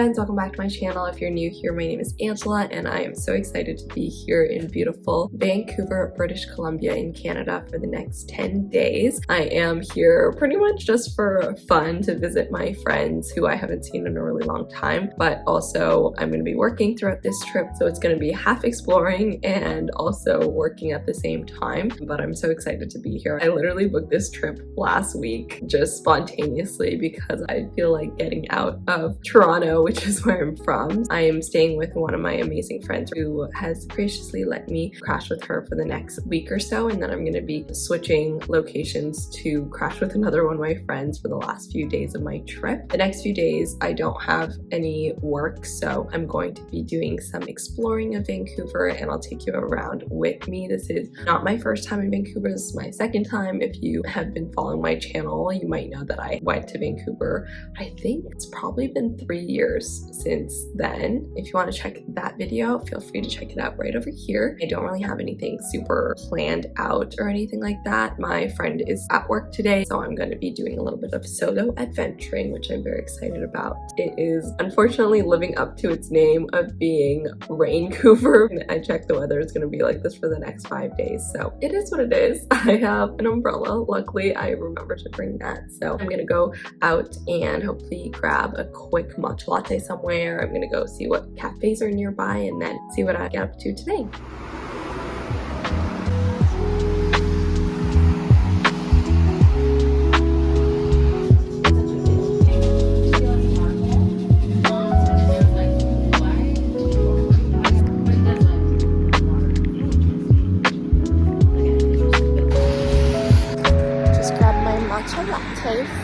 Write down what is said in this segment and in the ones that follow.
friends, welcome back to my channel. If you're new here, my name is Angela and I am so excited to be here in beautiful Vancouver, British Columbia in Canada for the next 10 days. I am here pretty much just for fun to visit my friends who I haven't seen in a really long time, but also I'm going to be working throughout this trip, so it's going to be half exploring and also working at the same time, but I'm so excited to be here. I literally booked this trip last week just spontaneously because I feel like getting out of Toronto, which is where I'm from. I am staying with one of my amazing friends who has graciously let me crash with her for the next week or so, and then I'm going to be switching locations to crash with another one of my friends for the last few days of my trip. The next few days I don't have any work, so I'm going to be doing some exploring of Vancouver and I'll take you around with me. This is not my first time in Vancouver, this is my second time. If you have been following my channel, you might know that I went to Vancouver. I think it's probably been 3 years since then. If you want to check that video, feel free to check it out right over here. I don't really have anything super planned out or anything like that. My friend is at work today, so I'm going to be doing a little bit of solo adventuring, which I'm very excited about. It is unfortunately living up to its name of being Vancouver. I checked the weather is going to be like this for the next 5 days, so it is what it is. I have an umbrella. Luckily, I remember to bring that, so I'm going to go out and hopefully grab a quick matcha latte somewhere. I'm gonna go see what cafes are nearby and then see what I get up to today.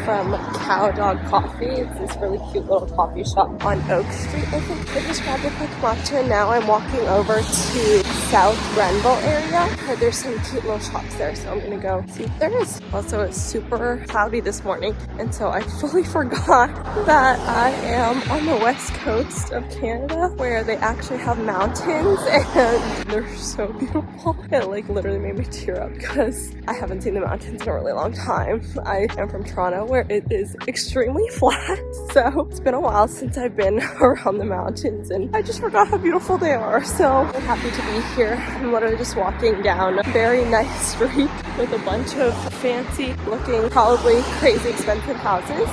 From Cow Dog Coffee. It's this really cute little coffee shop on Oak Street, I think. I just grabbed a quick matcha and now I'm walking over to South Granville area. There's some cute little shops there, so I'm gonna go see what there is. Also, it's super cloudy this morning, and so I fully forgot that I am on the west coast of Canada where they actually have mountains and they're so beautiful. It like literally made me tear up because I haven't seen the mountains in a really long time. I am from Toronto where it is extremely flat, so it's been a while since I've been around the mountains and I just forgot how beautiful they are. So I'm happy to be here. I'm literally just walking down a very nice street with a bunch of fancy looking, probably crazy expensive houses.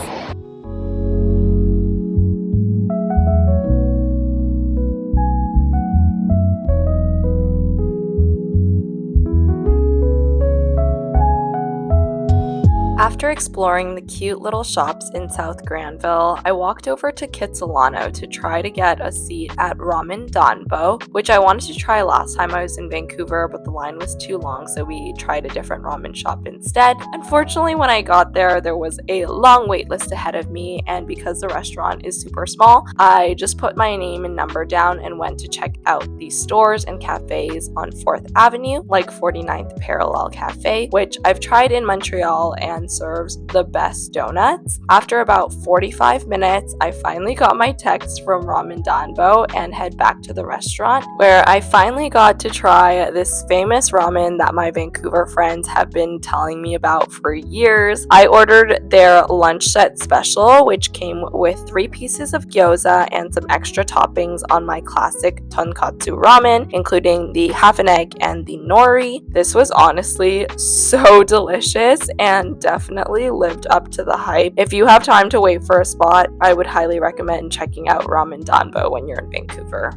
After exploring the cute little shops in South Granville, I walked over to Kitsilano to try to get a seat at Ramen Danbo, which I wanted to try last time I was in Vancouver, but the line was too long, so we tried a different ramen shop instead. Unfortunately, when I got there, there was a long wait list ahead of me, and because the restaurant is super small, I just put my name and number down and went to check out these stores and cafes on 4th Avenue, like 49th Parallel Cafe, which I've tried in Montreal and serves the best donuts. After about 45 minutes, I finally got my text from Ramen Danbo and head back to the restaurant, where I finally got to try this famous ramen that my Vancouver friends have been telling me about for years. I ordered their lunch set special, which came with 3 pieces of gyoza and some extra toppings on my classic tonkatsu ramen, including the half an egg and the nori. This was honestly so delicious and definitely lived up to the hype. If you have time to wait for a spot, I would highly recommend checking out Ramen Danbo when you're in Vancouver.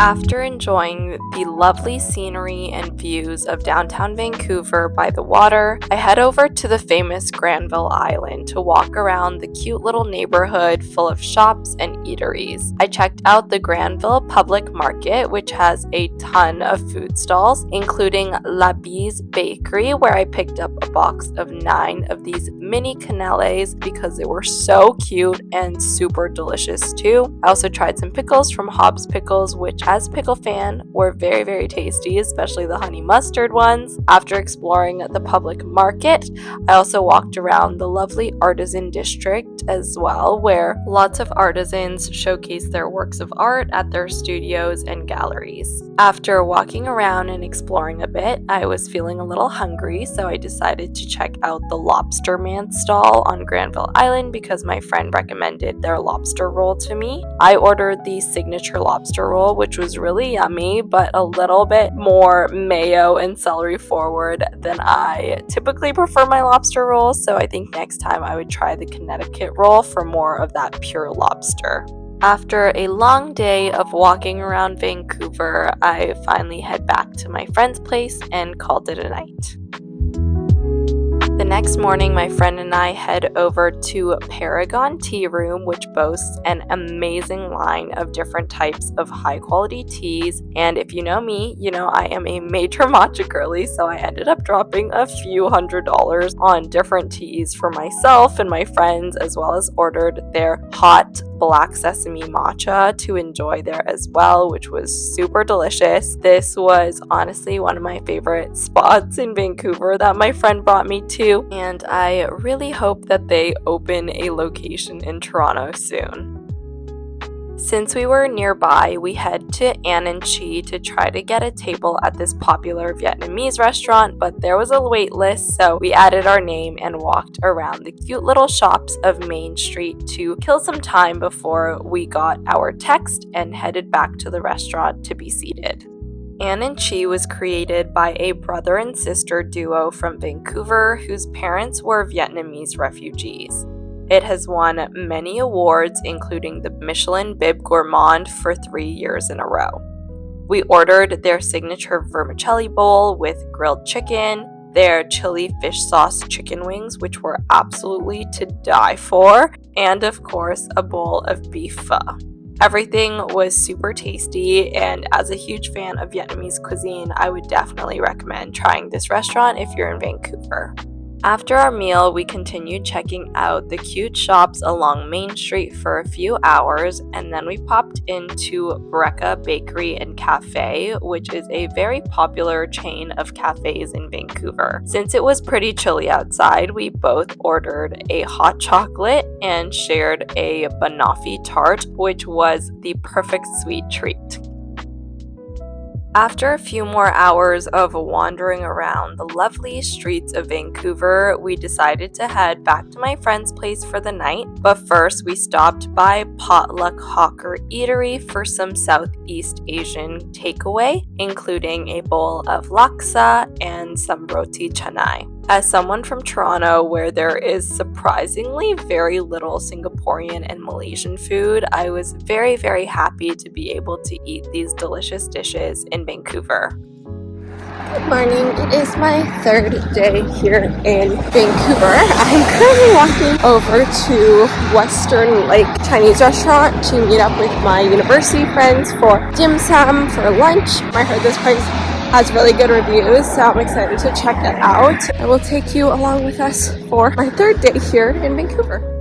After enjoying the lovely scenery and views of downtown Vancouver by the water, I head over to the famous Granville Island to walk around the cute little neighborhood full of shops and eateries. I checked out the Granville Public Market, which has a ton of food stalls, including La Bie's Bakery, where I picked up a box of 9 of these mini canneles because they were so cute and super delicious too. I also tried some pickles from Hobbs Pickles, which as a pickle fan were very, very tasty, especially the honey mustard ones. After exploring the public market, I also walked around the lovely artisan district as well, where lots of artisans showcase their works of art at their studios and galleries. After walking around and exploring a bit, I was feeling a little hungry, so I decided to check out the Lobster Man stall on Granville Island because my friend recommended their lobster roll to me. I ordered the signature lobster roll, which was really yummy, but a little bit more mayo and celery forward than I typically prefer my lobster rolls, so I think next time I would try the Connecticut roll for more of that pure lobster. After a long day of walking around Vancouver, I finally head back to my friend's place and called it a night. The next morning, my friend and I head over to Paragon Tea Room, which boasts an amazing line of different types of high-quality teas. And if you know me, you know I am a major matcha girly, so I ended up dropping a few $100s on different teas for myself and my friends, as well as ordered their hot black sesame matcha to enjoy there as well, which was super delicious. This was honestly one of my favorite spots in Vancouver that my friend brought me to, and I really hope that they open a location in Toronto soon. Since we were nearby, we head to An and Chi to try to get a table at this popular Vietnamese restaurant, but there was a wait list, so we added our name and walked around the cute little shops of Main Street to kill some time before we got our text and headed back to the restaurant to be seated. An and Chi was created by a brother and sister duo from Vancouver whose parents were Vietnamese refugees. It has won many awards, including the Michelin Bib Gourmand for 3 years in a row. We ordered their signature vermicelli bowl with grilled chicken, their chili fish sauce chicken wings, which were absolutely to die for, and of course, a bowl of beef pho. Everything was super tasty, and as a huge fan of Vietnamese cuisine, I would definitely recommend trying this restaurant if you're in Vancouver. After our meal, we continued checking out the cute shops along Main Street for a few hours, and then we popped into Brecca Bakery and Cafe, which is a very popular chain of cafes in Vancouver. Since it was pretty chilly outside, we both ordered a hot chocolate and shared a banoffee tart, which was the perfect sweet treat. After a few more hours of wandering around the lovely streets of Vancouver, we decided to head back to my friend's place for the night, but first we stopped by Potluck Hawker Eatery for some Southeast Asian takeaway, including a bowl of laksa and some roti canai. As someone from Toronto, where there is surprisingly very little Singaporean and Malaysian food, I was very, very happy to be able to eat these delicious dishes in Vancouver. Good morning. It is my 3rd day here in Vancouver. I'm currently walking over to Western Lake Chinese restaurant to meet up with my university friends for dim sum for lunch. I heard this place has really good reviews, so I'm excited to check it out. I will take you along with us for my 3rd day here in Vancouver.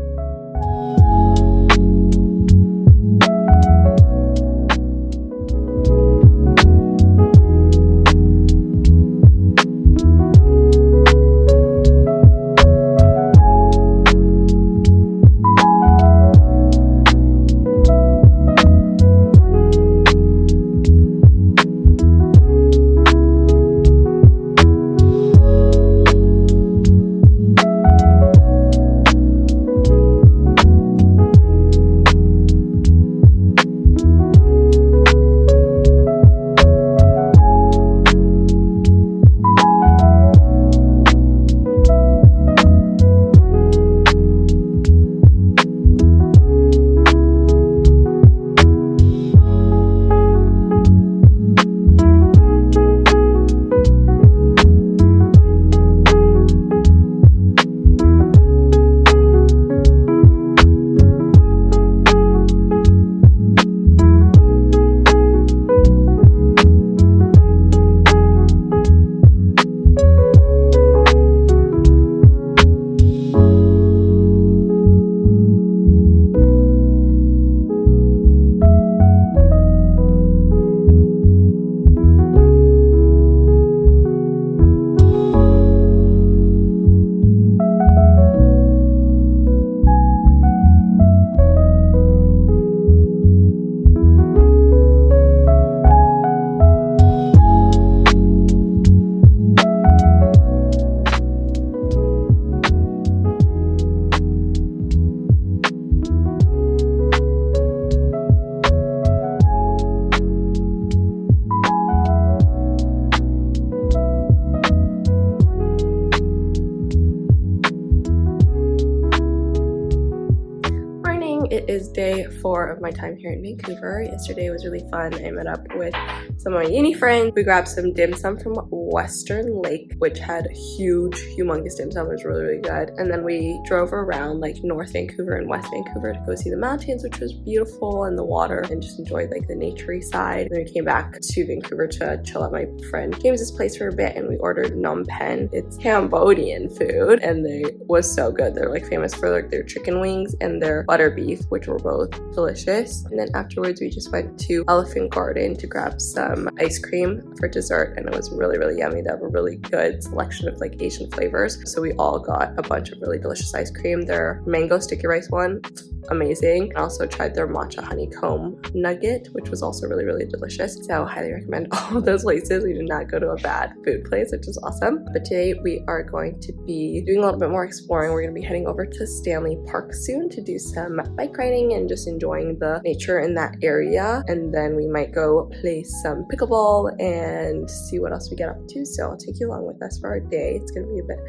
is day 4 of my time here in Vancouver. Yesterday was really fun. I met up with some of my uni friends. We grabbed some dim sum from Western Lake, which had huge, humongous dim sum. It was really, really good. And then we drove around like North Vancouver and West Vancouver to go see the mountains, which was beautiful, and the water, and just enjoyed like the naturey side. And then we came back to Vancouver to chill at my friend James's place for a bit, and we ordered Phnom Penh. It's Cambodian food, and they was so good. They're like famous for like their chicken wings and their butter beef, which were both delicious. And then afterwards we just went to Elephant Garden to grab some ice cream for dessert, and it was really, really yummy. They have a really good selection of like Asian flavors, so we all got a bunch of really delicious ice cream. Their mango sticky rice one, amazing. I also tried their matcha honeycomb nugget, which was also really, really delicious. So highly recommend all of those places. We did not go to a bad food place, which is awesome. But today we are going to be doing a little bit more exploring. We're going to be heading over to Stanley Park soon to do some bike riding and just enjoying the nature in that area. And then we might go play some pickleball and see what else we get up to. So I'll take you along with us for our day. It's going to be a bit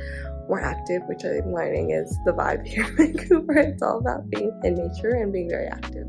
more active, which I'm learning is the vibe here in Vancouver. It's all about being in nature and being very active.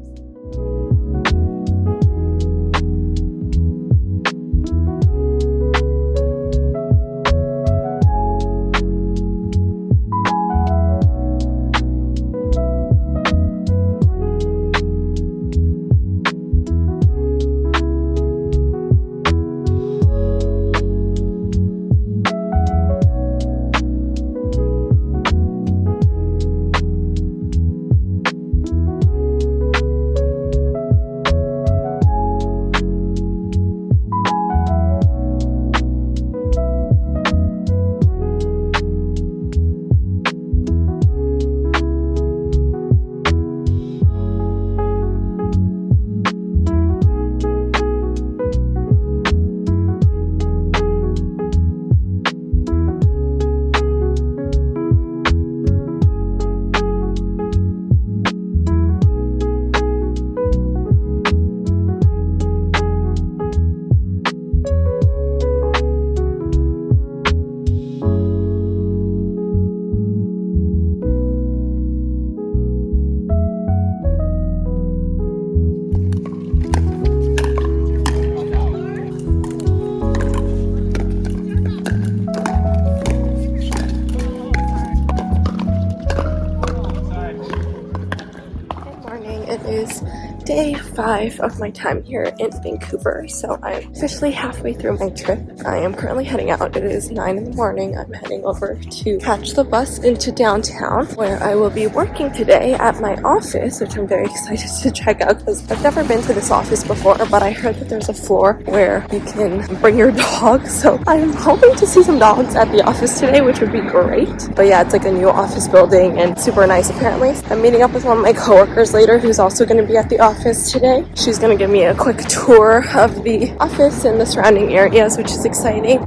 It is day 5 of my time here in Vancouver, so I'm officially halfway through my trip. I am currently heading out. It is 9 in the morning. I'm heading over to catch the bus into downtown, where I will be working today at my office, which I'm very excited to check out because I've never been to this office before, but I heard that there's a floor where you can bring your dog, so I'm hoping to see some dogs at the office today, which would be great. But yeah, it's like a new office building and super nice apparently. I'm meeting up with one of my coworkers later who's also going to be at the office today. She's going to give me a quick tour of the office and the surrounding areas, which is exciting.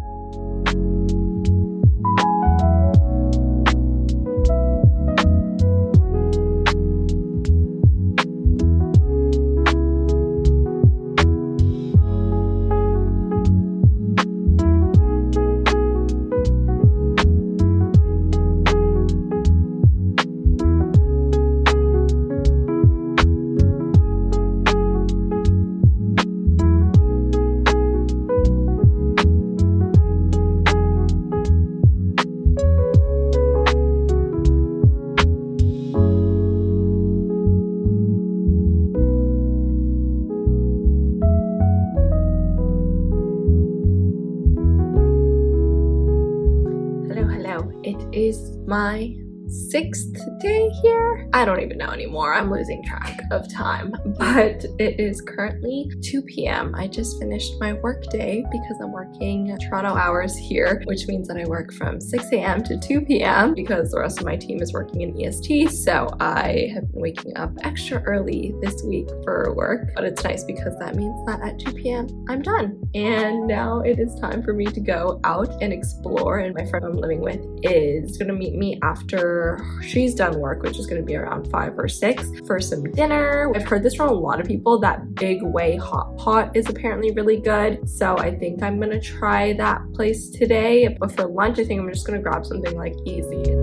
It is my 6th day here. I don't even know anymore. I'm losing track of time, but it is currently 2 p.m. I just finished my work day because I'm working Toronto hours here, which means that I work from 6 a.m. to 2 p.m. because the rest of my team is working in EST. So I have been waking up extra early this week for work, but it's nice because that means that at 2 p.m. I'm done. And now it is time for me to go out and explore. And my friend I'm living with is gonna meet me after she's done work, which is going to be around 5 or 6, for some dinner. I've heard this from a lot of people that Big Way hot pot is apparently really good, so I think I'm gonna try that place today. But for lunch, I think I'm just gonna grab something like easy.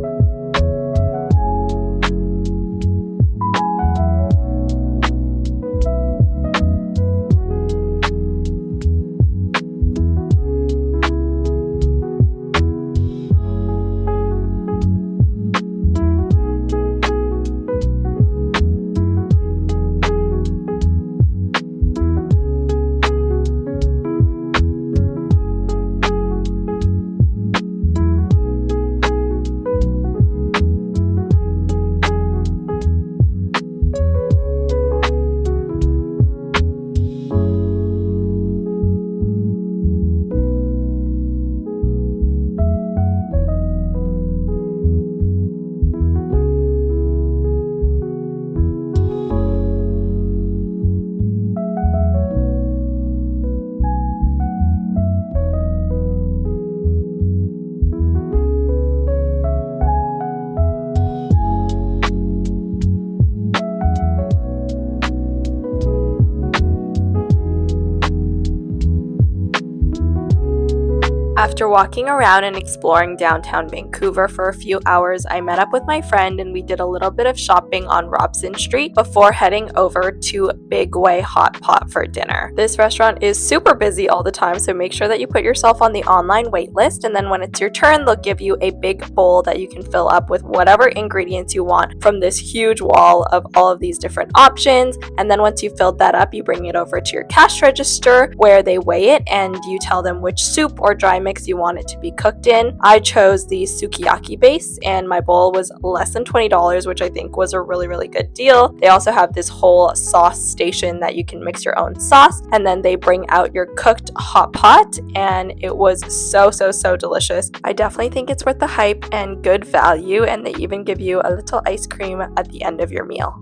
After walking around and exploring downtown Vancouver for a few hours, I met up with my friend and we did a little bit of shopping on Robson Street before heading over to Big Way Hot Pot for dinner. This restaurant is super busy all the time, so make sure that you put yourself on the online wait list, and then when it's your turn, they'll give you a big bowl that you can fill up with whatever ingredients you want from this huge wall of all of these different options. And then once you've filled that up, you bring it over to your cash register where they weigh it and you tell them which soup or dry mix you want it to be cooked in. I chose the sukiyaki base and my bowl was less than $20, which I think was a really good deal. They also have this whole sauce station that you can mix your own sauce, and then they bring out your cooked hot pot, and it was so delicious. I definitely think it's worth the hype and good value, and they even give you a little ice cream at the end of your meal.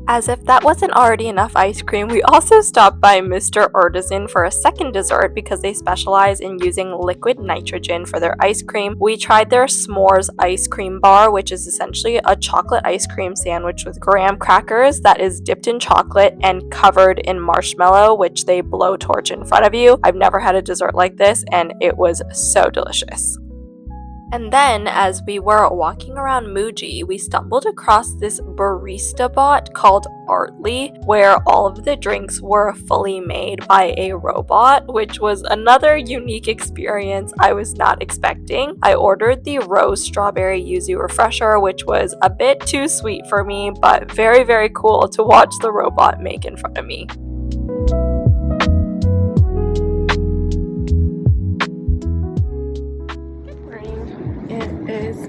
As if that wasn't already enough ice cream, we also stopped by Mr. Artisan for a second dessert because they specialize in using liquid nitrogen for their ice cream. We tried their s'mores ice cream bar, which is essentially a chocolate ice cream sandwich with graham crackers that is dipped in chocolate and covered in marshmallow, which they blowtorch in front of you. I've never had a dessert like this, and it was so delicious. And then, as we were walking around Muji, we stumbled across this barista bot called Artly, where all of the drinks were fully made by a robot, which was another unique experience I was not expecting. I ordered the rose strawberry yuzu refresher, which was a bit too sweet for me, but very cool to watch the robot make in front of me.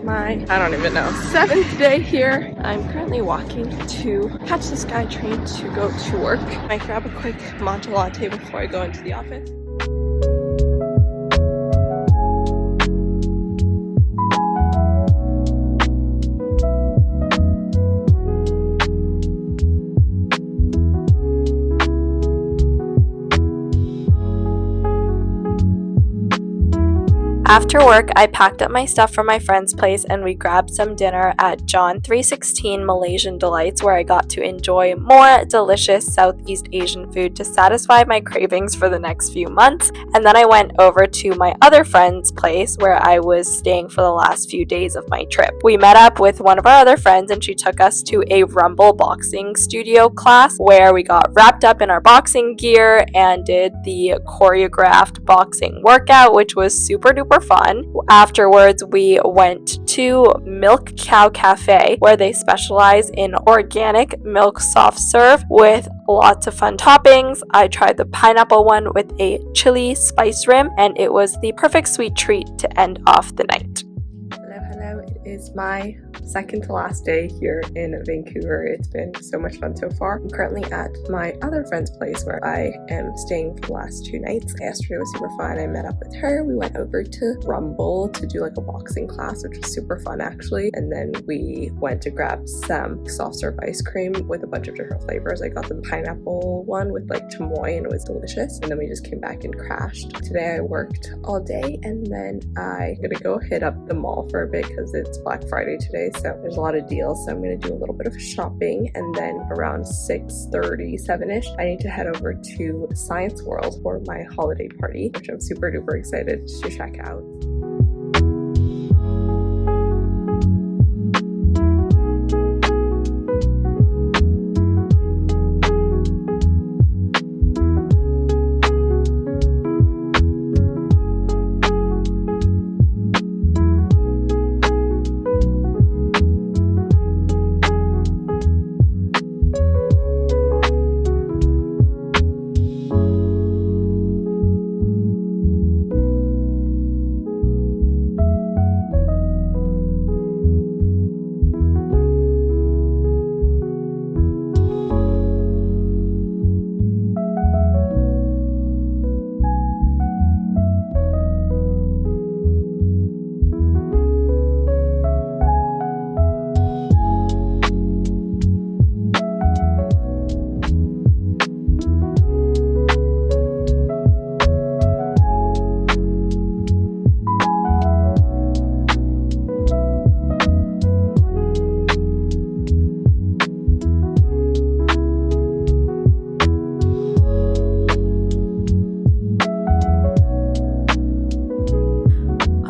My, I don't even know, 7th day here. I'm currently walking to catch the SkyTrain to go to work. I might grab a quick matcha latte before I go into the office. After work, I packed up my stuff from my friend's place and we grabbed some dinner at John 316 Malaysian Delights, where I got to enjoy more delicious Southeast Asian food to satisfy my cravings for the next few months. And then I went over to my other friend's place where I was staying for the last few days of my trip. We met up with one of our other friends and she took us to a Rumble boxing studio class where we got wrapped up in our boxing gear and did the choreographed boxing workout, which was super duper fun. Afterwards, we went to Milk Cow Cafe, where they specialize in organic milk soft serve with lots of fun toppings. I tried the pineapple one with a chili spice rim, and it was the perfect sweet treat to end off the night. Hello. It is my second to last day here in Vancouver. It's been so much fun so far. I'm currently at my other friend's place where I am staying for the last 2 nights. Yesterday was super fun. I met up with her. We went over to Rumble to do like a boxing class, which was super fun actually. And then we went to grab some soft serve ice cream with a bunch of different flavors. I got the pineapple one with like chamoy and it was delicious. And then we just came back and crashed. Today I worked all day and then I'm gonna go hit up the mall for a bit because it's Black Friday today. So there's a lot of deals, so I'm going to do a little bit of shopping, and then around 6:37ish I need to head over to Science World for my holiday party, which I'm super duper excited to check out.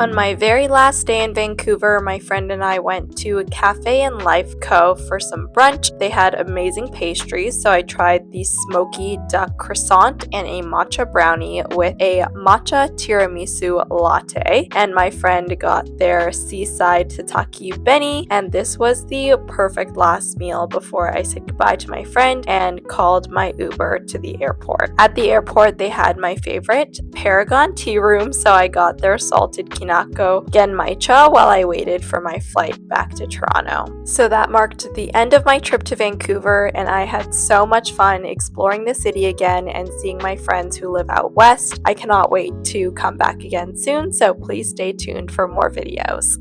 On my very last day in Vancouver, my friend and I went to a Cafe and Life Co. for some brunch. They had amazing pastries, so I tried the smoky duck croissant and a matcha brownie with a matcha tiramisu latte. And my friend got their seaside tataki beni, and this was the perfect last meal before I said goodbye to my friend and called my Uber to the airport. At the airport, they had my favorite Paragon tea room, so I got their salted kinako genmaicha while I waited for my flight back to Toronto. So that marked the end of my trip to Vancouver, and I had so much fun exploring the city again and seeing my friends who live out west. I cannot wait to come back again soon, so please stay tuned for more videos.